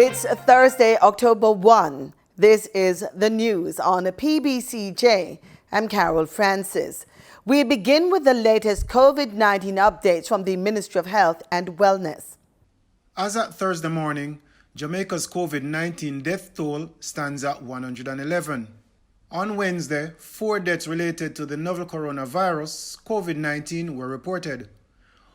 It's Thursday, October 1. This is the news on PBCJ. I'm Carol Francis. We begin with the latest COVID-19 updates from the Ministry of Health and Wellness. As at Thursday morning, Jamaica's COVID-19 death toll stands at 111. On Wednesday, 4 deaths related to the novel coronavirus, COVID-19, were reported.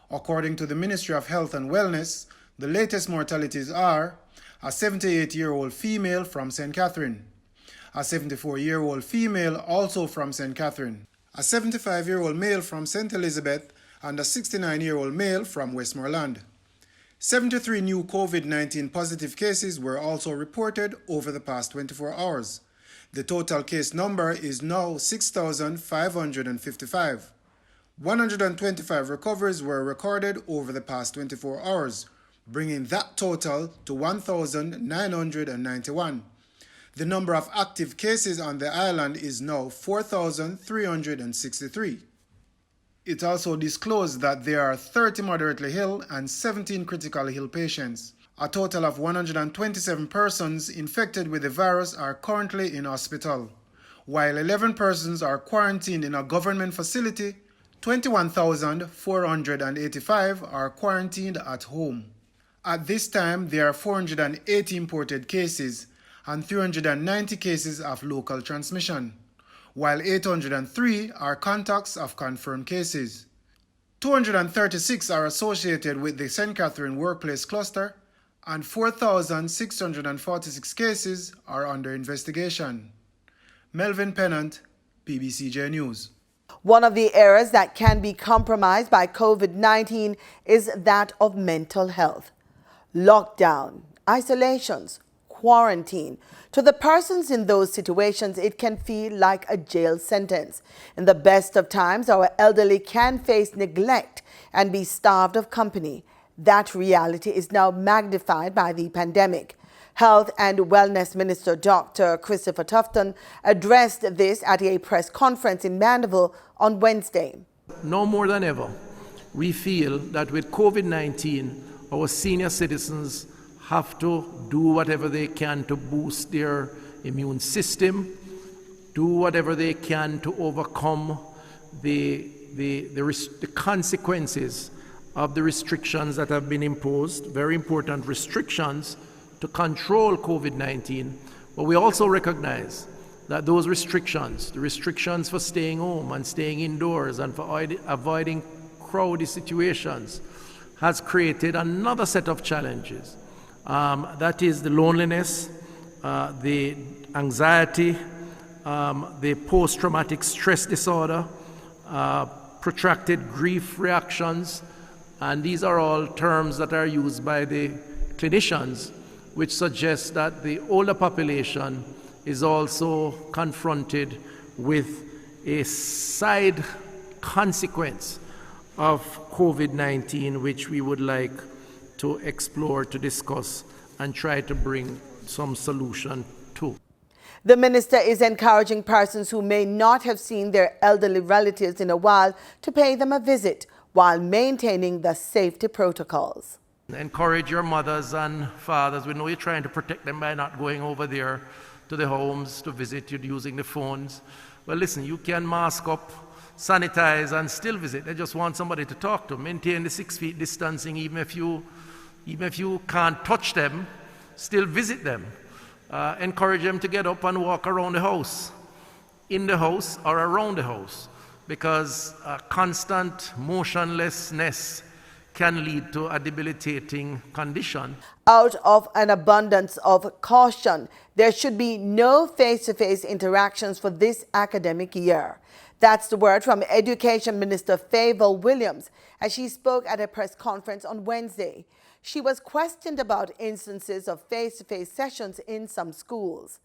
According to the Ministry of Health and Wellness, the latest mortalities are a 78-year-old female from St. Catherine, a 74-year-old female also from St. Catherine, a 75-year-old male from St. Elizabeth, and a 69-year-old male from Westmoreland. 73 new COVID-19 positive cases were also reported over the past 24 hours. The total case number is now 6,555. 125 recoveries were recorded over the past 24 hours, bringing that total to 1,991. The number of active cases on the island is now 4,363. It also disclosed that there are 30 moderately ill and 17 critically ill patients. A total of 127 persons infected with the virus are currently in hospital, while 11 persons are quarantined in a government facility. 21,485 are quarantined at home. At this time, there are 480 imported cases and 390 cases of local transmission, while 803 are contacts of confirmed cases. 236 are associated with the St. Catherine workplace cluster, and 4,646 cases are under investigation. Melvin Pennant, PBCJ News. One of the areas that can be compromised by COVID-19 is that of mental health. Lockdown, isolations, quarantine. To the persons in those situations, it can feel like a jail sentence. In the best of times, our elderly can face neglect and be starved of company. That reality is now magnified by the pandemic. Health and Wellness Minister Dr. Christopher Tufton addressed this at a press conference in Mandeville on Wednesday. No more than ever, we feel that with COVID-19, our senior citizens have to do whatever they can to boost their immune system, do whatever they can to overcome the consequences of the restrictions that have been imposed, very important restrictions to control COVID-19. But we also recognize that those restrictions, the restrictions for staying home and staying indoors and for avoiding crowded situations, has created another set of challenges. That is the loneliness, the anxiety, the post-traumatic stress disorder, protracted grief reactions, and these are all terms that are used by the clinicians, which suggests that the older population is also confronted with a side consequence of COVID-19, which we would like to explore, to discuss, and try to bring some solution to. The minister is encouraging persons who may not have seen their elderly relatives in a while to pay them a visit while maintaining the safety protocols. Encourage your mothers and fathers. We know you're trying to protect them by not going over there to the homes to visit you using the phones. Well, listen, you can mask up, sanitize, and still visit. They just want somebody to talk to. Maintain the 6 feet distancing, even if you can't touch them, still visit them. Encourage them to get up and walk around the house, in the house or around the house, because constant motionlessness can lead to a debilitating condition. Out of an abundance of caution, there should be no face-to-face interactions for this academic year. That's the word from Education Minister Favour Williams as she spoke at a press conference on Wednesday. She was questioned about instances of face-to-face sessions in some schools.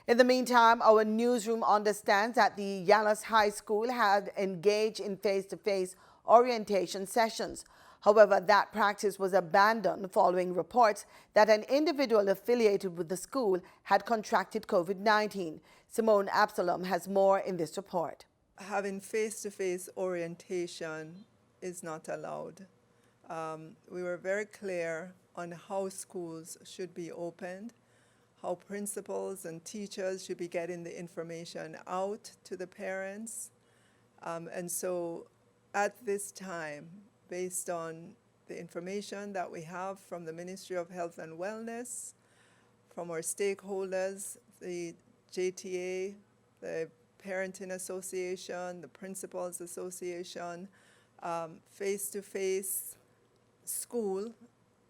In the meantime, our newsroom understands that the Yalas High School had engaged in face-to-face orientation sessions. However, that practice was abandoned following reports that an individual affiliated with the school had contracted COVID-19. Simone Absalom has more in this report. Having face-to-face orientation is not allowed. We were very clear on how schools should be opened, how principals and teachers should be getting the information out to the parents. And so at this time, based on the information that we have from the Ministry of Health and Wellness, from our stakeholders, the JTA, the Parenting Association, the Principals Association, face-to-face school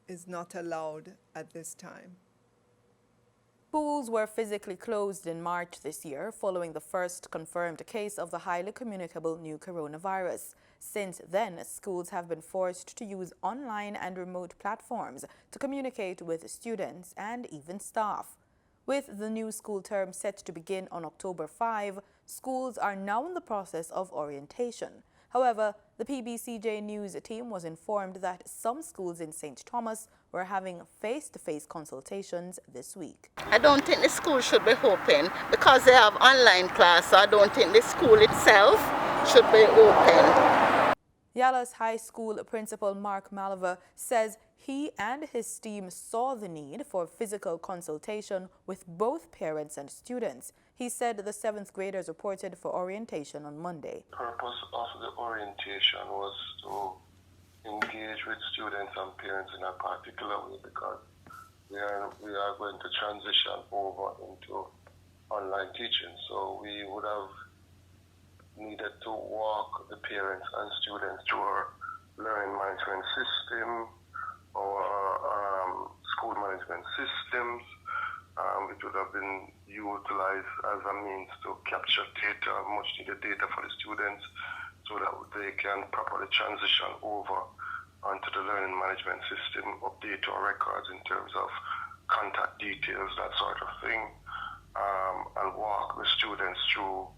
is not allowed at this time. Schools were physically closed in March this year following the first confirmed case of the highly communicable new coronavirus. Since then, schools have been forced to use online and remote platforms to communicate with students and even staff. With the new school term set to begin on October 5, schools are now in the process of orientation. However, the PBCJ News team was informed that some schools in St. Thomas were having face-to-face consultations this week. I don't think the school should be open because they have online class. So I don't think the school itself should be open. Yallah's High School Principal Mark Malava says he and his team saw the need for physical consultation with both parents and students. He said the 7th graders reported for orientation on Monday. The purpose of the orientation was to engage with students and parents in a particular way because we are going to transition over into online teaching. So we would have needed to walk the parents and students through our learning management system, our school management systems, which would have been utilized as a means to capture data, much needed data for the students, so that they can properly transition over onto the learning management system, update our records in terms of contact details, that sort of thing, and walk the students through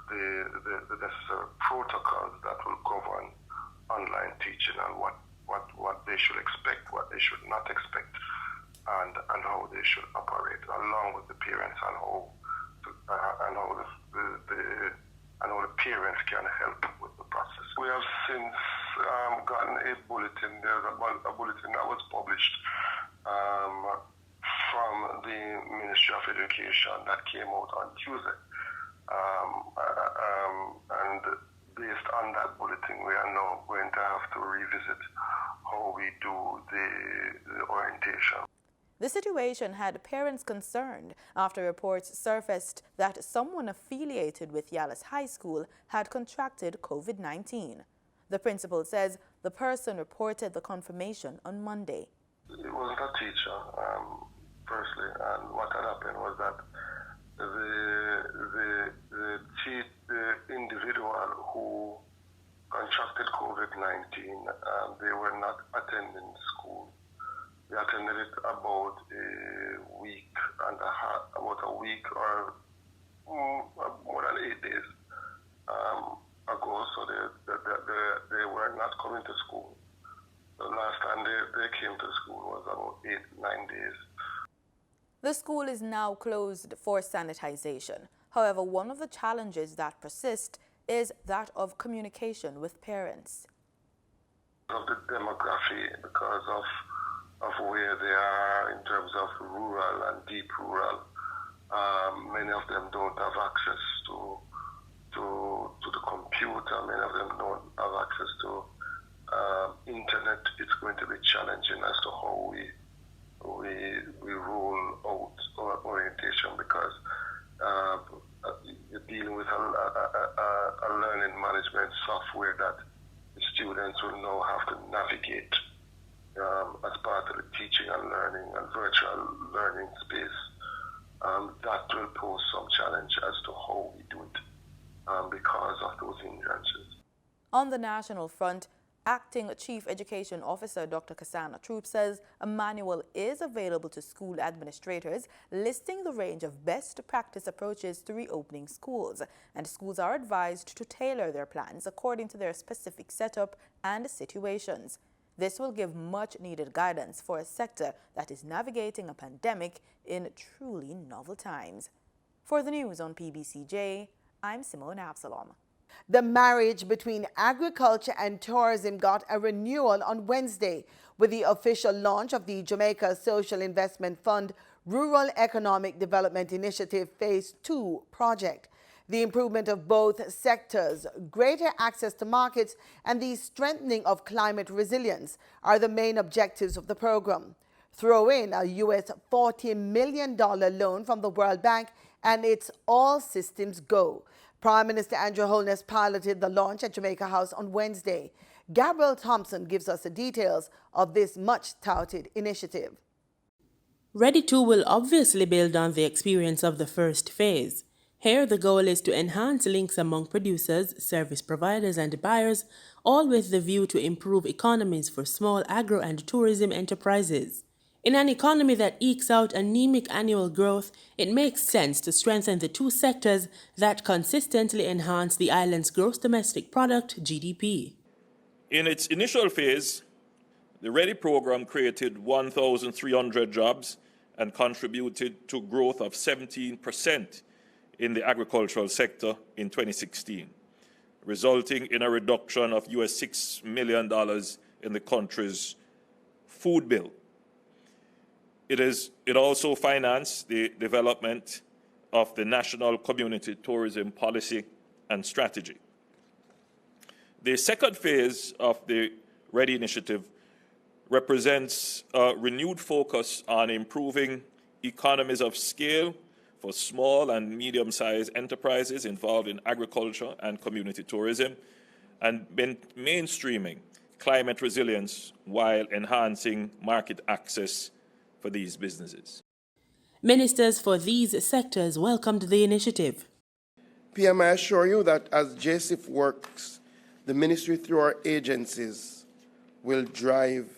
the necessary protocols that will govern online teaching and what they should expect, what they should not expect, and how they should operate, along with the parents and how the parents can help with the process. We have since gotten a bulletin. There's a bulletin that was published from the Ministry of Education that came out on Tuesday. And based on that bulletin, we are now going to have to revisit how we do the orientation. The situation had parents concerned after reports surfaced that someone affiliated with Yallah's High School had contracted COVID-19. The principal says the person reported the confirmation on Monday. It wasn't a teacher, firstly, and what had happened was that the individual who contracted COVID-19, they were not attending school. They attended it about a week and a half, or more than 8 days ago. So they were not coming to school. The last time they came to school was about 8-9 days. The school is now closed for sanitization. However, one of the challenges that persist is that of communication with parents. Of the demography, because of where they are in terms of rural and deep rural, many of them don't have access to the computer. Many of them don't have access to internet. It's going to be challenging as to how we roll out our orientation, because you're dealing with a learning management software that the students will now have to navigate as part of the teaching and learning and virtual learning space. That will pose some challenge as to how we do it because of those hindrances. On the national front, Acting Chief Education Officer Dr. Cassandra Troop says a manual is available to school administrators listing the range of best practice approaches to reopening schools, and schools are advised to tailor their plans according to their specific setup and situations. This will give much needed guidance for a sector that is navigating a pandemic in truly novel times. For the news on PBCJ, I'm Simone Absalom. The marriage between agriculture and tourism got a renewal on Wednesday with the official launch of the Jamaica Social Investment Fund Rural Economic Development Initiative Phase 2 project. The improvement of both sectors, greater access to markets, and the strengthening of climate resilience are the main objectives of the program. Throw in a US $40 million loan from the World Bank and it's all systems go. Prime Minister Andrew Holness piloted the launch at Jamaica House on Wednesday. Gabriel Thompson gives us the details of this much-touted initiative. Ready2 will obviously build on the experience of the first phase. Here, the goal is to enhance links among producers, service providers, and buyers, all with the view to improve economies for small agro and tourism enterprises. In an economy that ekes out anemic annual growth, it makes sense to strengthen the two sectors that consistently enhance the island's gross domestic product, GDP. In its initial phase, the READY program created 1,300 jobs and contributed to growth of 17% in the agricultural sector in 2016, resulting in a reduction of US $6 million in the country's food bill. It also financed the development of the National Community Tourism Policy and Strategy. The second phase of the READY initiative represents a renewed focus on improving economies of scale for small and medium-sized enterprises involved in agriculture and community tourism, and mainstreaming climate resilience while enhancing market access for these businesses. Ministers for these sectors welcomed the initiative. PM, I assure you that as JSIF works, the ministry through our agencies will drive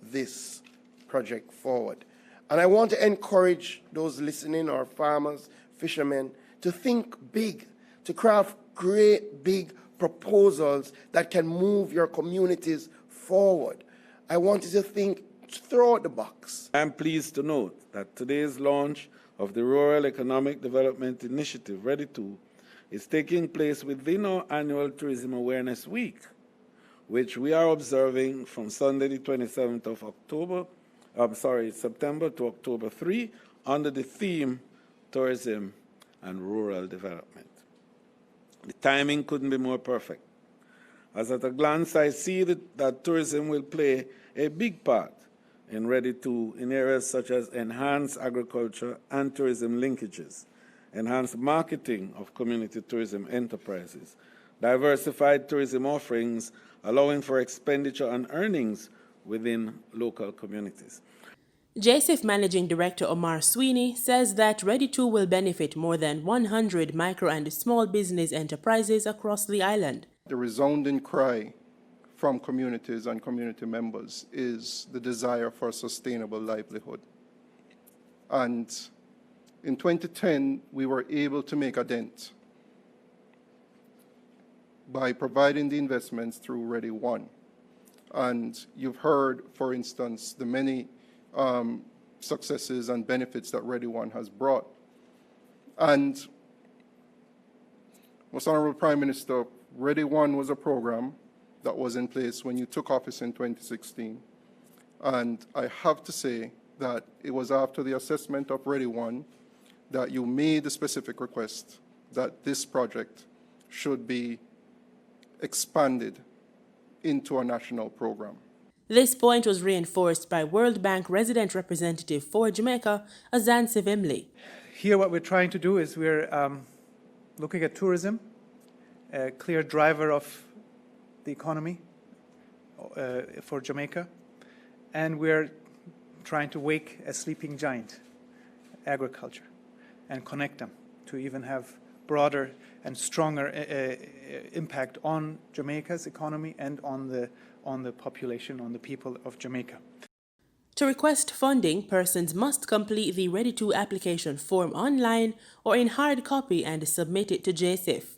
this project forward. And I want to encourage those listening, our farmers, fishermen, to think big, to craft great big proposals that can move your communities forward. I want you to think, throw out the box. I'm pleased to note that today's launch of the Rural Economic Development Initiative, READY2, is taking place within our annual Tourism Awareness Week, which we are observing from Sunday the 27th of September to October 3 under the theme Tourism and Rural Development. The timing couldn't be more perfect, as at a glance I see that tourism will play a big part in READY2 in areas such as enhanced agriculture and tourism linkages, enhanced marketing of community tourism enterprises, diversified tourism offerings, allowing for expenditure and earnings within local communities. JSIF Managing Director Omar Sweeney says that Ready2 will benefit more than 100 micro and small business enterprises across the island. The resounding cry from communities and community members is the desire for a sustainable livelihood. And in 2010, we were able to make a dent by providing the investments through Ready1. And you've heard, for instance, the many successes and benefits that Ready1 has brought. And, Most Honorable Prime Minister, Ready1 was a program that was in place when you took office in 2016. And I have to say that it was after the assessment of Ready1 that you made the specific request that this project should be expanded into a national program. This point was reinforced by World Bank resident representative for Jamaica, Azan Sivimli. Here what we're trying to do is we're looking at tourism, a clear driver of the economy for Jamaica, and we're trying to wake a sleeping giant, agriculture, and connect them to even have broader and stronger impact on Jamaica's economy and on the population, on the people of Jamaica. To request funding, persons must complete the Ready2 application form online or in hard copy and submit it to JSIF.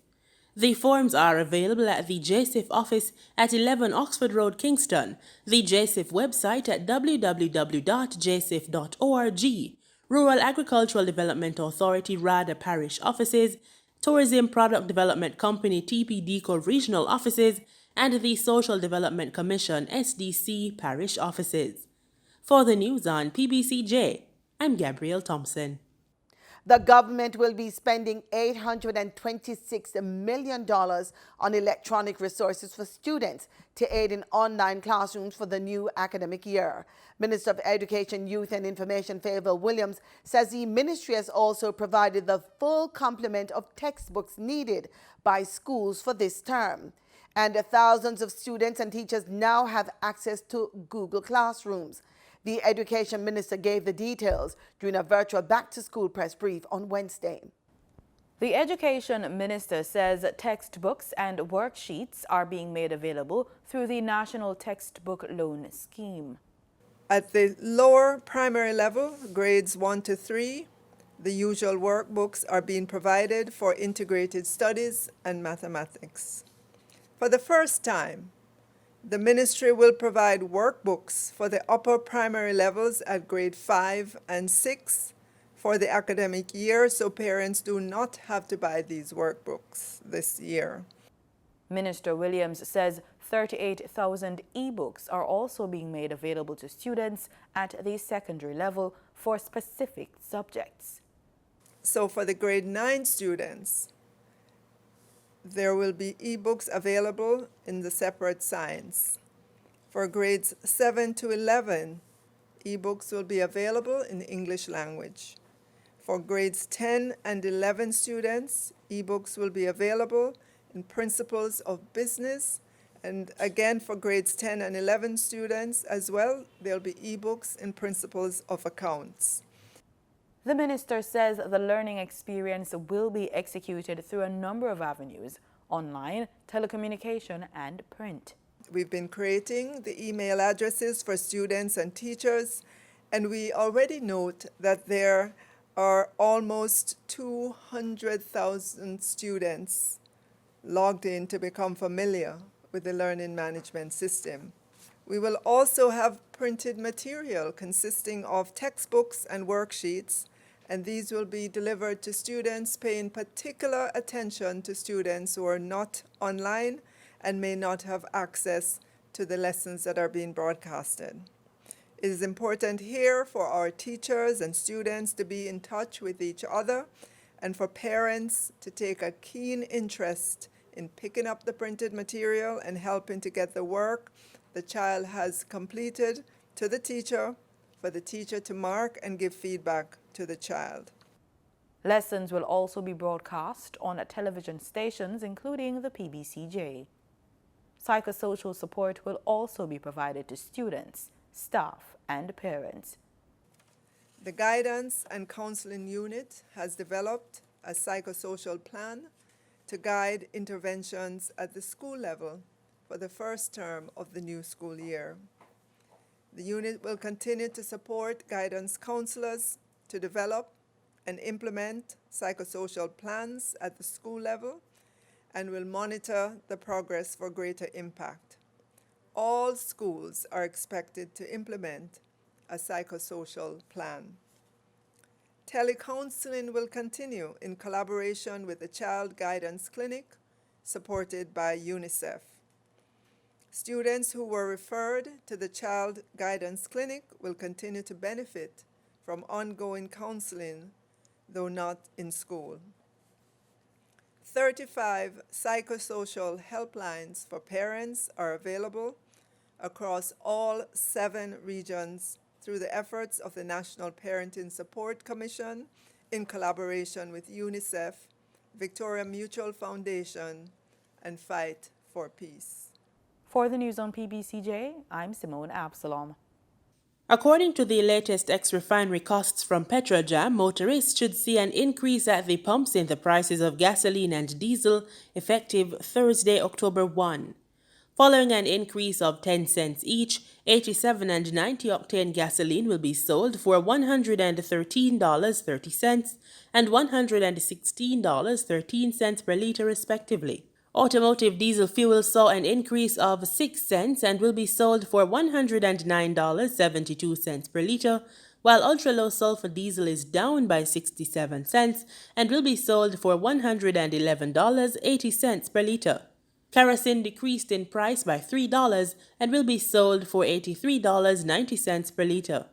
The forms are available at the JSIF office at 11 Oxford Road, Kingston, the JSIF website at www.jsif.org, Rural Agricultural Development Authority RADA parish offices, Tourism Product Development Company TPDCO regional offices, and the Social Development Commission SDC parish offices. For the news on PBCJ, I'm Gabrielle Thompson. The government will be spending $826 million on electronic resources for students to aid in online classrooms for the new academic year. Minister of Education, Youth and Information Favour Williams says the ministry has also provided the full complement of textbooks needed by schools for this term. And thousands of students and teachers now have access to Google Classrooms. The Education Minister gave the details during a virtual back-to-school press brief on Wednesday. The Education Minister says textbooks and worksheets are being made available through the National Textbook Loan Scheme. At the lower primary level, grades 1 to 3, the usual workbooks are being provided for integrated studies and mathematics. For the first time, the ministry will provide workbooks for the upper primary levels at grade 5 and 6 for the academic year, so parents do not have to buy these workbooks this year. Minister Williams says 38,000 e-books are also being made available to students at the secondary level for specific subjects. So for the grade 9 students, there will be e-books available in the separate science. For grades 7 to 11, e-books will be available in the English language. For grades 10 and 11 students, e-books will be available in Principles of Business. And again, for grades 10 and 11 students as well, there'll be e-books in Principles of Accounts. The minister says the learning experience will be executed through a number of avenues: online, telecommunication, and print. We've been creating the email addresses for students and teachers, and we already note that there are almost 200,000 students logged in to become familiar with the learning management system. We will also have printed material consisting of textbooks and worksheets, and these will be delivered to students, paying particular attention to students who are not online and may not have access to the lessons that are being broadcasted. It is important here for our teachers and students to be in touch with each other, and for parents to take a keen interest in picking up the printed material and helping to get the work the child has completed to the teacher, for the teacher to mark and give feedback to the child. Lessons will also be broadcast on television stations, including the PBCJ. Psychosocial support will also be provided to students, staff, and parents. The Guidance and Counseling Unit has developed a psychosocial plan to guide interventions at the school level for the first term of the new school year. The unit will continue to support guidance counselors to develop and implement psychosocial plans at the school level, and will monitor the progress for greater impact. All schools are expected to implement a psychosocial plan. Telecounseling will continue in collaboration with the Child Guidance Clinic, supported by UNICEF. Students who were referred to the Child Guidance Clinic will continue to benefit from ongoing counseling, though not in school. 35 psychosocial helplines for parents are available across all 7 regions through the efforts of the National Parenting Support Commission in collaboration with UNICEF, Victoria Mutual Foundation, and Fight for Peace. For the news on PBCJ, I'm Simone Absalom. According to the latest ex-refinery costs from Petrojam, motorists should see an increase at the pumps in the prices of gasoline and diesel effective Thursday, October 1. Following an increase of 10 cents each, 87 and 90 octane gasoline will be sold for $113.30 and $116.13 per liter respectively. Automotive diesel fuel saw an increase of 6 cents and will be sold for $109.72 per liter, while ultra-low sulfur diesel is down by 67 cents and will be sold for $111.80 per liter. Kerosene decreased in price by $3 and will be sold for $83.90 per liter.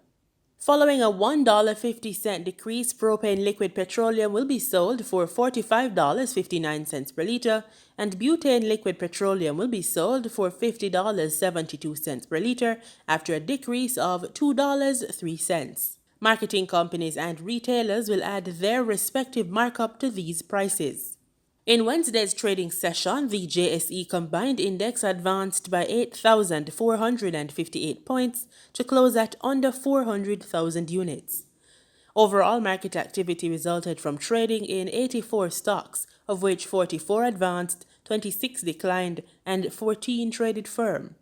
Following a $1.50 decrease, propane liquid petroleum will be sold for $45.59 per liter, and butane liquid petroleum will be sold for $50.72 per liter after a decrease of $2.03. Marketing companies and retailers will add their respective markup to these prices. In Wednesday's trading session, the JSE Combined Index advanced by 8,458 points to close at under 400,000 units. Overall market activity resulted from trading in 84 stocks, of which 44 advanced, 26 declined, and 14 traded firm.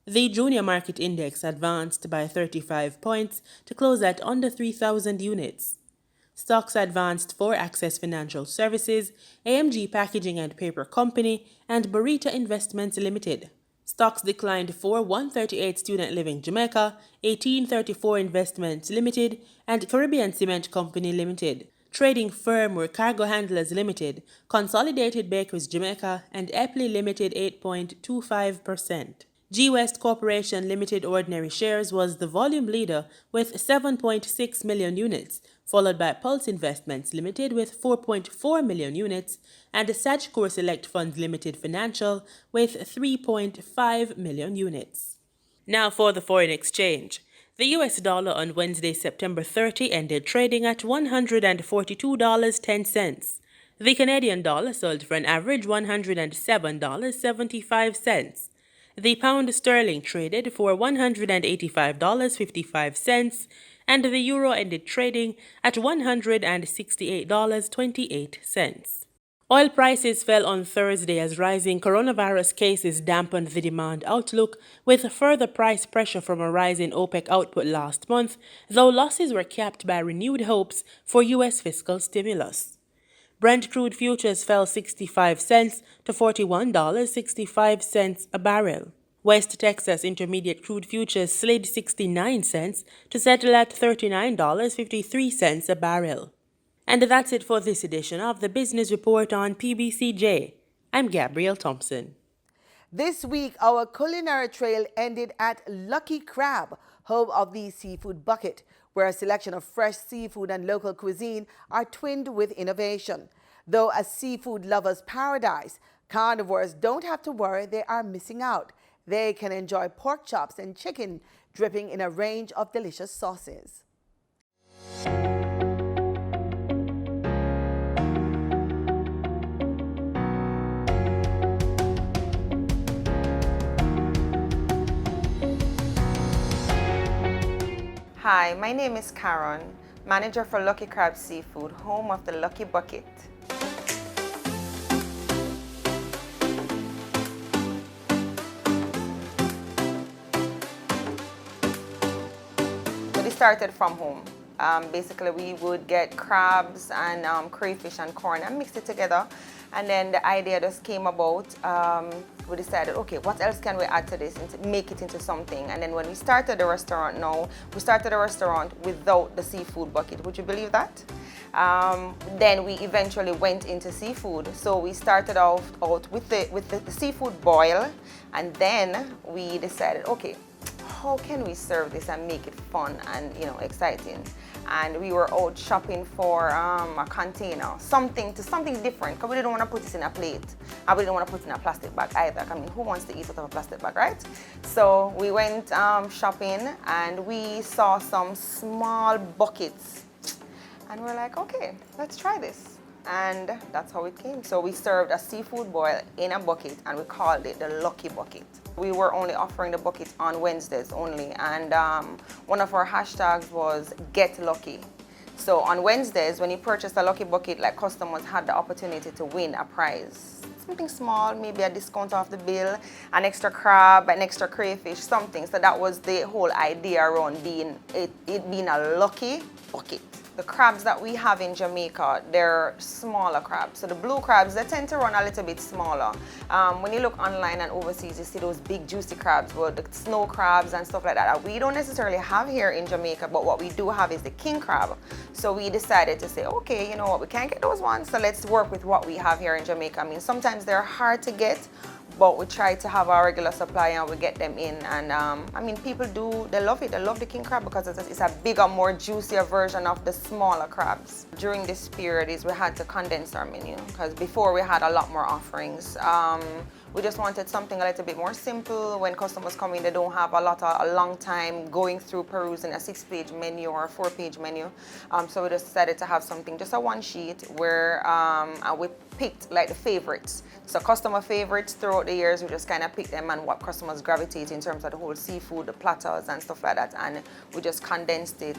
The Junior Market Index advanced by 35 points to close at under 3,000 units. Stocks advanced for Access Financial Services, AMG Packaging and Paper Company, and Burrito Investments Limited. Stocks declined for 138 Student Living Jamaica, 1834 Investments Limited, and Caribbean Cement Company Limited. Trading firm were Cargo Handlers Limited, Consolidated Bakeries Jamaica, and Epley Limited 8.25%. G-West Corporation Limited ordinary shares was the volume leader with 7.6 million units, followed by Pulse Investments Limited with 4.4 million units and Sagicor Select Funds Limited Financial with 3.5 million units. Now for the foreign exchange. The US dollar on Wednesday, September 30 ended trading at $142.10. The Canadian dollar sold for an average $107.75. The pound sterling traded for $185.55, and the euro ended trading at $168.28. Oil prices fell on Thursday as rising coronavirus cases dampened the demand outlook, with further price pressure from a rise in OPEC output last month, though losses were capped by renewed hopes for U.S. fiscal stimulus. Brent crude futures fell 65 cents to $41.65 a barrel. West Texas Intermediate crude futures slid 69 cents to settle at $39.53 a barrel. And that's it for this edition of the Business Report on PBCJ. I'm Gabrielle Thompson. This week, our culinary trail ended at Lucky Crab, home of the Seafood Bucket, where a selection of fresh seafood and local cuisine are twinned with innovation. Though a seafood lover's paradise, carnivores don't have to worry they are missing out. They can enjoy pork chops and chicken dripping in a range of delicious sauces. Hi, my name is Karen, manager for Lucky Crab Seafood, home of the Lucky Bucket. So we started from home. Basically, we would get crabs and crayfish and corn and mix it together. And then the idea just came about. We decided, okay, what else can we add to this and make it into something? And then when we started the restaurant we started a restaurant without the seafood bucket. Would you believe that? Then we eventually went into seafood. So we started out with the seafood boil, and then we decided, okay, how can we serve this and make it fun and exciting? And we were out shopping for a container, something different, because we didn't want to put it in a plate, and we didn't want to put it in a plastic bag either. I mean, who wants to eat out of a plastic bag, right? So we went shopping, and we saw some small buckets, and we're like, okay, let's try this. And that's how it came. So we served a seafood boil in a bucket, and we called it the Lucky Bucket. We were only offering the bucket on Wednesdays only, and one of our hashtags was Get Lucky. So on Wednesdays, when you purchased a Lucky Bucket, like, customers had the opportunity to win a prize. Something small, maybe a discount off the bill, an extra crab, an extra crayfish, something. So that was the whole idea around it being a Lucky Bucket. the crabs that we have in Jamaica, they're smaller crabs. So the blue crabs, they tend to run a little bit smaller. When you look online and overseas, you see those big juicy crabs, well, the snow crabs and stuff like that we don't necessarily have here in Jamaica, but what we do have is the king crab. So we decided to say, okay, you know what, we can't get those ones, so let's work with what we have here in Jamaica. I mean, sometimes they're hard to get, but we try to have our regular supply and we get them in. And I mean, people they love it. They love the king crab because it's a bigger, more juicier version of the smaller crabs. During this period we had to condense our menu because before we had a lot more offerings. We just wanted something a little bit more simple. When customers come in, they don't have a long time going through perusing a 6-page menu or a 4-page menu. So we just decided to have something, just a one sheet where we picked like the favorites. So customer favorites throughout the years, we just kind of pick them and what customers gravitate in terms of the whole seafood, the platters and stuff like that. And we just condensed it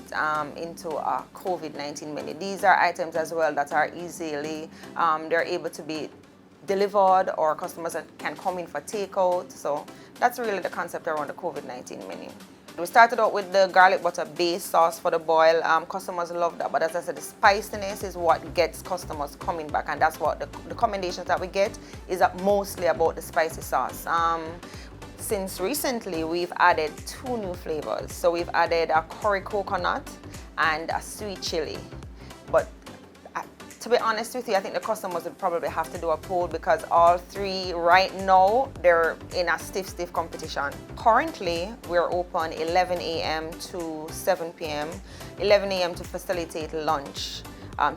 into a COVID-19 menu. These are items as well that are easily, they're able to be delivered or customers can come in for takeout. So that's really the concept around the COVID-19 menu. We started out with the garlic butter base sauce for the boil. Customers love that, but as I said, the spiciness is what gets customers coming back, and that's what the commendations that we get is mostly about the spicy sauce. Since recently, we've added 2 new flavors. So we've added a curry coconut and a sweet chili. But to be honest with you, I think the customers would probably have to do a poll because all 3 right now, they're in a stiff competition. Currently, we're open 11 a.m. to 7 p.m., 11 a.m. to facilitate lunch.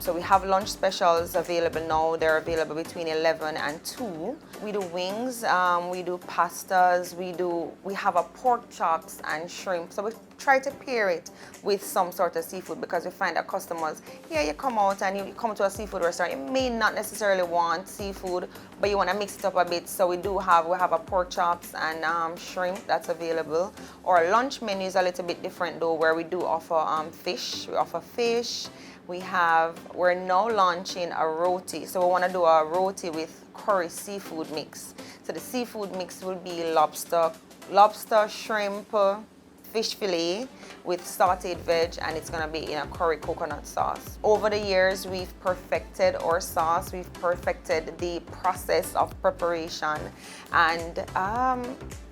So we have lunch specials available now. They're available between 11 and 2. We do wings, we do pastas, we have a pork chops and shrimp. So we try to pair it with some sort of seafood because we find that customers, you come out and you come to a seafood restaurant, you may not necessarily want seafood, but you want to mix it up a bit. So we have a pork chops and shrimp that's available. Our lunch menu is a little bit different though, where we do offer fish. We offer fish. We're now launching a roti. So we want to do a roti with curry seafood mix. So the seafood mix will be lobster, shrimp, fish fillet with sauteed veg, and it's going to be in a curry coconut sauce. Over the years, we've perfected our sauce. We've perfected the process of preparation, and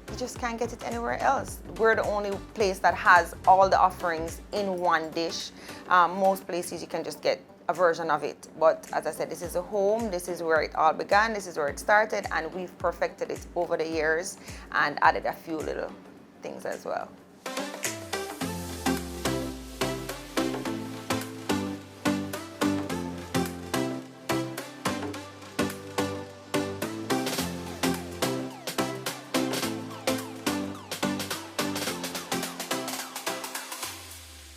you just can't get it anywhere else. We're the only place that has all the offerings in one dish. Most places you can just get a version of it. But as I said, this is a home, this is where it all began, this is where it started, and we've perfected it over the years and added a few little things as well.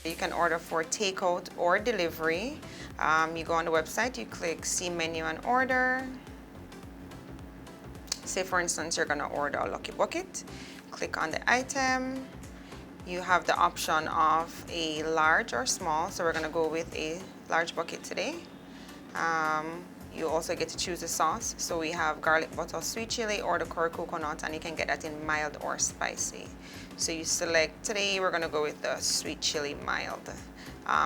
You can order for takeout or delivery. You go on the website, you click see menu and order. Say for instance, you're gonna order a Lucky Bucket. Click on the item. You have the option of a large or small, so we're gonna go with a large bucket today. You also get to choose the sauce. So we have garlic butter sweet chili or the curry coconut, and you can get that in mild or spicy. So you select, today we're gonna go with the sweet chili mild.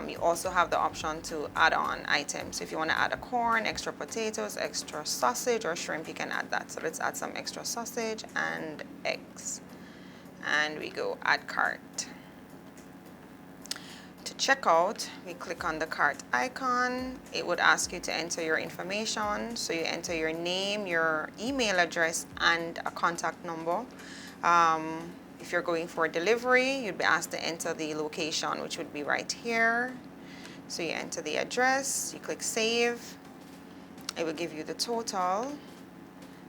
You also have the option to add on items. So if you wanna add a corn, extra potatoes, extra sausage or shrimp, you can add that. So let's add some extra sausage and eggs. And we go add cart. To check out, we click on the cart icon. It would ask you to enter your information. So you enter your name, your email address, and a contact number. If you're going for delivery, you'd be asked to enter the location, which would be right here. So you enter the address, you click save. It will give you the total.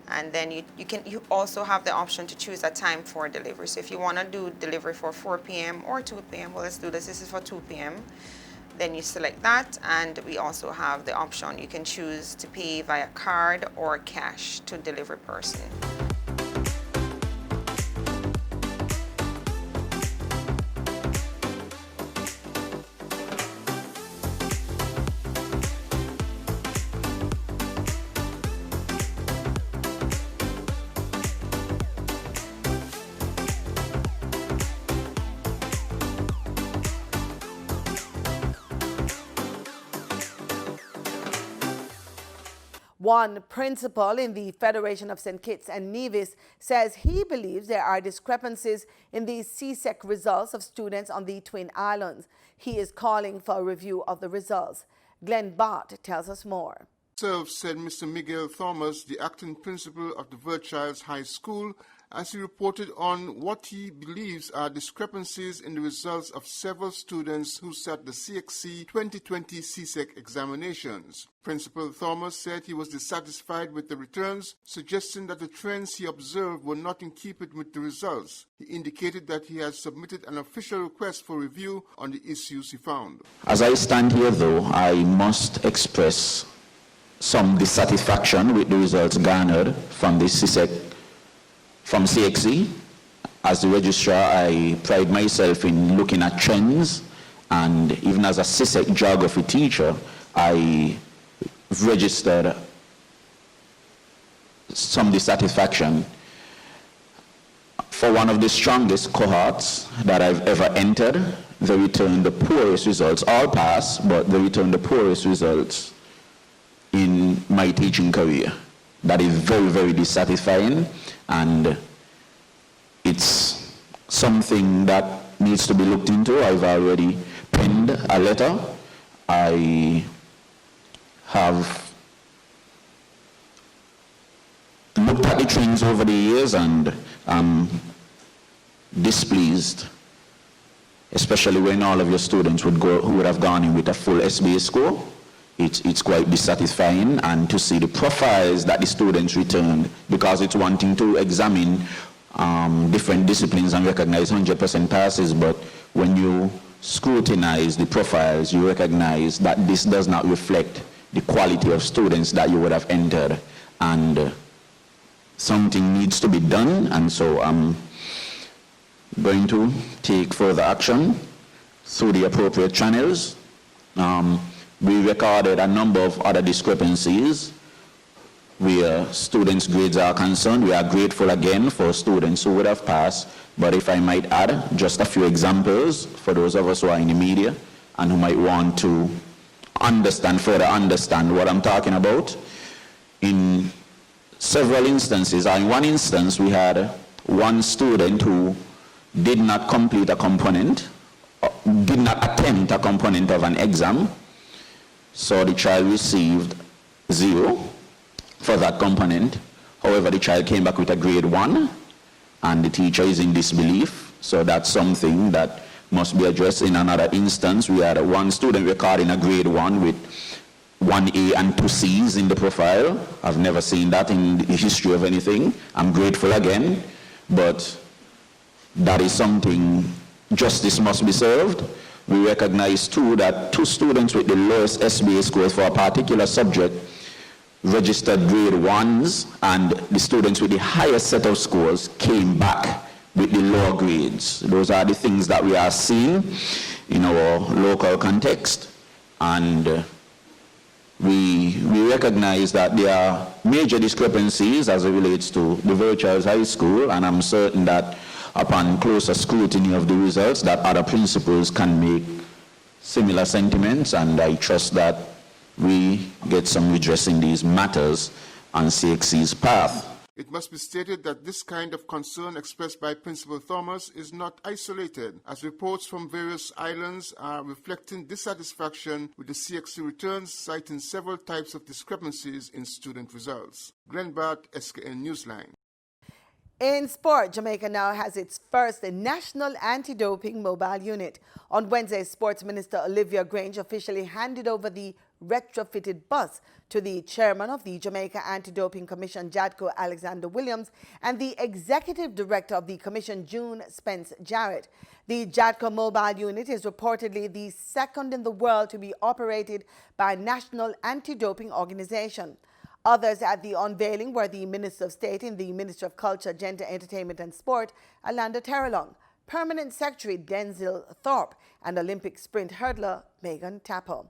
And then you also have the option to choose a time for delivery. So if you want to do delivery for 4 p.m. or 2 p.m., well, let's do this. This is for 2 p.m. Then you select that, and we also have the option. You can choose to pay via card or cash to delivery person. One principal in the Federation of St. Kitts and Nevis says he believes there are discrepancies in the CSEC results of students on the Twin Islands. He is calling for a review of the results. Glenn Bart tells us more. Said Mr. Miguel Thomas, the acting principal of the Verchilds High School, as he reported on what he believes are discrepancies in the results of several students who sat the CXC 2020 CSEC examinations. Principal Thomas said he was dissatisfied with the returns, suggesting that the trends he observed were not in keeping with the results. He indicated that he has submitted an official request for review on the issues he found. As I stand here, though, I must express some dissatisfaction with the results garnered from the from CXC. As the registrar, I pride myself in looking at trends, and even as a CSEC geography teacher, I registered some dissatisfaction. For one of the strongest cohorts that I've ever entered, they returned the poorest results, all passed, but they returned the poorest results in my teaching career. That is very, very dissatisfying, and it's something that needs to be looked into. I've already penned a letter. I have looked at the trends over the years, and I'm displeased, especially when all of your students who would have gone in with a full SBA score. It's quite dissatisfying, and to see the profiles that the students returned, because it's wanting to examine different disciplines and recognize 100% passes, but when you scrutinize the profiles, you recognize that this does not reflect the quality of students that you would have entered, and something needs to be done. And so I'm going to take further action through the appropriate channels. We recorded a number of other discrepancies where students' grades are concerned. We are grateful again for students who would have passed, but if I might add just a few examples for those of us who are in the media and who might want to further understand what I'm talking about. In several instances, in one instance, we had one student who did not complete a component, did not attempt a component of an exam. So the child received 0 for that component. However, the child came back with a grade 1, and the teacher is in disbelief. So that's something that must be addressed. In another instance, we had one student recording a grade 1 with 1A and 2 C's in the profile. I've never seen that in the history of anything. I'm grateful again, but that is something justice must be served. We recognize too that 2 students with the lowest SBA scores for a particular subject registered grade 1s, and the students with the highest set of scores came back with the lower grades. Those are the things that we are seeing in our local context, and we recognize that there are major discrepancies as it relates to the Verchilds High School, and I'm certain that upon closer scrutiny of the results that other principals can make similar sentiments, and I trust that we get some redress in these matters on CXC's path. It must be stated that this kind of concern expressed by Principal Thomas is not isolated, as reports from various islands are reflecting dissatisfaction with the CXC returns, citing several types of discrepancies in student results. Glenn Bart, SKN Newsline. In sport, Jamaica now has its first national anti-doping mobile unit. On Wednesday, Sports Minister Olivia Grange officially handed over the retrofitted bus to the chairman of the Jamaica Anti-Doping Commission, Jadco Alexander Williams, and the executive director of the commission, June Spence Jarrett. The Jadco mobile unit is reportedly the second in the world to be operated by a national anti-doping organization. Others at the unveiling were the Minister of State in the Ministry of Culture, Gender, Entertainment and Sport, Alanda Terrelong, Permanent Secretary Denzil Thorpe, and Olympic sprint hurdler Megan Tapper.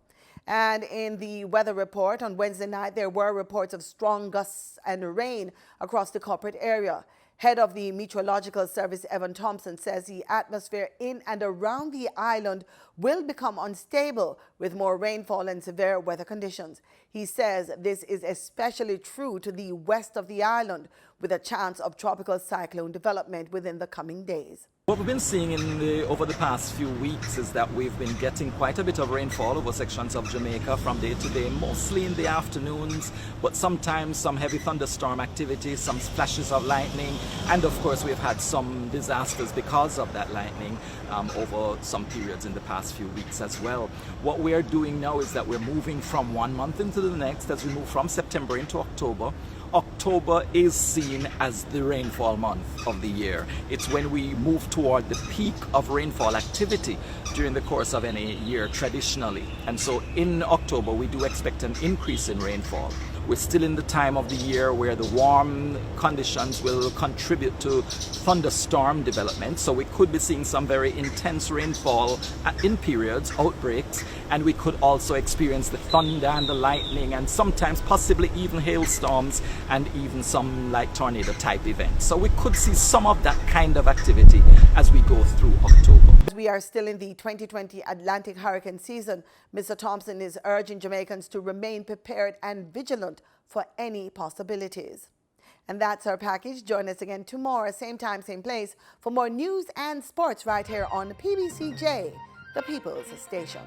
And in the weather report on Wednesday night, there were reports of strong gusts and rain across the corporate area. Head of the Meteorological Service, Evan Thompson, says the atmosphere in and around the island will become unstable with more rainfall and severe weather conditions. He says this is especially true to the west of the island, with a chance of tropical cyclone development within the coming days. What we've been seeing over the past few weeks is that we've been getting quite a bit of rainfall over sections of Jamaica from day to day, mostly in the afternoons, but sometimes some heavy thunderstorm activity, some flashes of lightning, and of course we've had some disasters because of that lightning over some periods in the past few weeks as well. What we are doing now is that we're moving from one month into the next as we move from September into October. October is seen as the rainfall month of the year. It's when we move toward the peak of rainfall activity during the course of any year traditionally. And so in October, we do expect an increase in rainfall. We're still in the time of the year where the warm conditions will contribute to thunderstorm development. So we could be seeing some very intense rainfall in periods, outbreaks, and we could also experience the thunder and the lightning and sometimes possibly even hailstorms and even some like tornado type events. So we could see some of that kind of activity as we go through October. We are still in the 2020 Atlantic hurricane season. Mr. Thompson is urging Jamaicans to remain prepared and vigilant for any possibilities. And that's our package. Join us again tomorrow, same time, same place, for more news and sports right here on PBCJ, the People's Station.